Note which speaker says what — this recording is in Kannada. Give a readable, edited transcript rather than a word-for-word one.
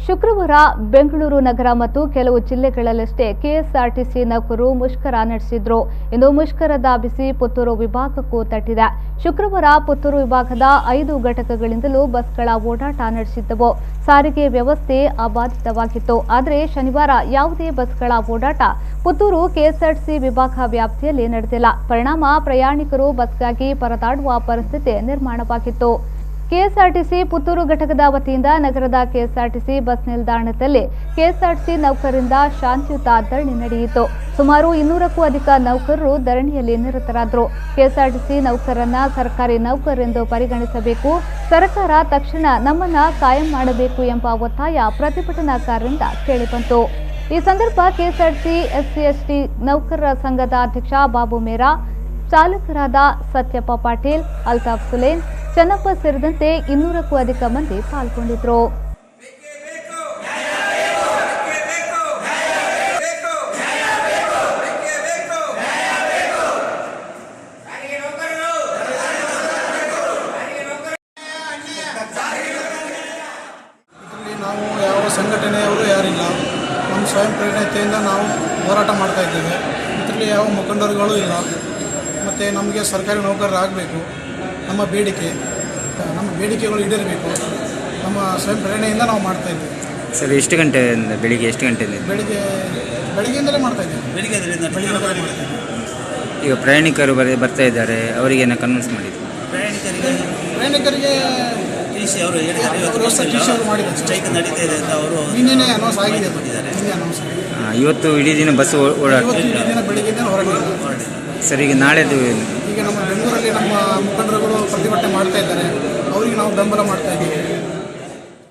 Speaker 1: ಶುಕ್ರವಾರ ಬೆಂಗಳೂರು ನಗರ ಮತ್ತು ಕೆಲವು ಜಿಲ್ಲೆಗಳಲ್ಲಷ್ಟೇ ಕೆಎಸ್ಆರ್ಟಿಸಿ ನೌಕರರು ಮುಷ್ಕರ ನಡೆಸಿದ್ರು. ಇಂದು ಮುಷ್ಕರದ ಬಿಸಿ ಪುತ್ತೂರು ವಿಭಾಗಕ್ಕೂ ತಟ್ಟಿದೆ. ಶುಕ್ರವಾರ ಪುತ್ತೂರು ವಿಭಾಗದ 5 ಘಟಕಗಳಿಂದಲೂ ಬಸ್ಗಳ ಓಡಾಟ ನಡೆಸಿದ್ದವು. ಸಾರಿಗೆ ವ್ಯವಸ್ಥೆ ಅಬಾಧಿತವಾಗಿತ್ತು. ಆದರೆ ಶನಿವಾರ ಯಾವುದೇ ಬಸ್ಗಳ ಓಡಾಟ ಪುತ್ತೂರು ಕೆಎಸ್ಆರ್ಟಿಸಿ ವಿಭಾಗ ವ್ಯಾಪ್ತಿಯಲ್ಲಿ ನಡೆದಿಲ್ಲ. ಪರಿಣಾಮ ಪ್ರಯಾಣಿಕರು ಬಸ್ಗಾಗಿ ಪರದಾಡುವ ಪರಿಸ್ಥಿತಿ ನಿರ್ಮಾಣವಾಗಿತ್ತು. ಕೆಎಸ್ಆರ್ಟಿಸಿ ಪುತ್ತೂರು ಘಟಕದ ವತಿಯಿಂದ ನಗರದ ಕೆಎಸ್ಆರ್ಟಿಸಿ ಬಸ್ ನಿಲ್ದಾಣದಲ್ಲಿ ಕೆಎಸ್ಆರ್ಟಿಸಿ ನೌಕರರಿಂದ ಶಾಂತಿಯುತ ಧರಣಿ ನಡೆಯಿತು. ಸುಮಾರು 200ಕ್ಕೂ ಅಧಿಕ ನೌಕರರು ಧರಣಿಯಲ್ಲಿ ನಿರತರಾದರು. ಕೆಎಸ್ಆರ್ಟಿಸಿ ನೌಕರರನ್ನ ಸರ್ಕಾರಿ ನೌಕರರೆಂದು ಪರಿಗಣಿಸಬೇಕು, ಸರ್ಕಾರ ತಕ್ಷಣ ನಮ್ಮನ್ನ ಕಾಯಂ ಮಾಡಬೇಕು ಎಂಬ ಒತ್ತಾಯ ಪ್ರತಿಭಟನಾಕಾರರಿಂದ ಕೇಳಿಬಂತು. ಈ ಸಂದರ್ಭ ಕೆಎಸ್ಆರ್ಟಿಸಿ ಎಸ್ಸಿ/ಎಸ್ಟಿ ನೌಕರರ ಸಂಘದ ಅಧ್ಯಕ್ಷ ಬಾಬು ಮೇರಾ, ಚಾಲಕರಾದ ಸತ್ಯಪ್ಪ ಪಾಟೀಲ್, ಅಲ್ತಾಫ್ ಸುಲೇನ್, ಚನ್ನಪ್ಪ ಸೇರಿದಂತೆ 200ಕ್ಕೂ ಅಧಿಕ ಮಂದಿ ಪಾಲ್ಗೊಂಡಿದ್ರು.
Speaker 2: ನಾವು ಯಾವ ಸಂಘಟನೆಯವರು ಯಾರಿಲ್ಲ. ನಮ್ಮ ಸ್ವಯಂ ಪ್ರೇರಣೆಯಿಂದ ನಾವು ಹೋರಾಟ ಮಾಡ್ತಾ ಇದ್ದೇವೆ. ಇದರಲ್ಲಿ ಯಾವ ಮುಖಂಡರುಗಳು ಇಲ್ಲ. ಮತ್ತು ನಮಗೆ ಸರ್ಕಾರಿ ನೌಕರರಾಗಬೇಕು. ನಮ್ಮ ಬೇಡಿಕೆಗಳು ಈಡೇರಬೇಕು. ನಮ್ಮ ಸ್ವಯಂ ಪ್ರೇರಣೆಯಿಂದ ನಾವು ಮಾಡ್ತಾ ಇದ್ದೀವಿ.
Speaker 3: ಸರ್, ಎಷ್ಟು ಗಂಟೆಯಿಂದ ಬೆಳಿಗ್ಗೆ ಎಷ್ಟು ಗಂಟೆಯಿಂದ?
Speaker 2: ಬೆಳಿಗ್ಗೆಯಿಂದಲೇ ಮಾಡ್ತಾ ಇದ್ದೀವಿ. ಬೆಳಿಗ್ಗೆಯಿಂದಲೇ ಮಾಡ್ತಾ ಇದ್ದೀವಿ.
Speaker 3: ಈಗ ಪ್ರಯಾಣಿಕರು ಬರ್ತಾ ಇದ್ದಾರೆ, ಅವರಿಗೇನು ಕನ್ವಿನ್ಸ್ ಮಾಡಿದ್ರು?
Speaker 2: ಪ್ರಯಾಣಿಕರಿಗೆ ಅವರು ಮಾಡಿದ್ದಾರೆ.
Speaker 4: ಸ್ಟ್ರೈಕ್ ನಡೀತಾ ಇದೆ ಅಂತ ಅವರು
Speaker 2: ನಿನ್ನೆ ಅನೌನ್ಸ್ ಆಗಿದೆ.
Speaker 3: ಇವತ್ತು ಇಡೀ ದಿನ ಬಸ್ ಓಡಾಟ
Speaker 2: ಬೆಳಿಗ್ಗೆ ಹೊರಗೆ.
Speaker 3: ಸರ್, ಈಗ ನಾಳೆದು
Speaker 2: ಈಗ ನಮ್ಮ ಬೆಂಗಳೂರಲ್ಲಿ ನಮ್ಮ ಮುಖಂಡರುಗಳು ಪ್ರತಿಭಟನೆ ಮಾಡ್ತಾ ಇದ್ದಾರೆ. ಅವರಿಗೆ ನಾವು ಬೆಂಬಲ ಮಾಡ್ತಾ ಇದ್ದೀವಿ.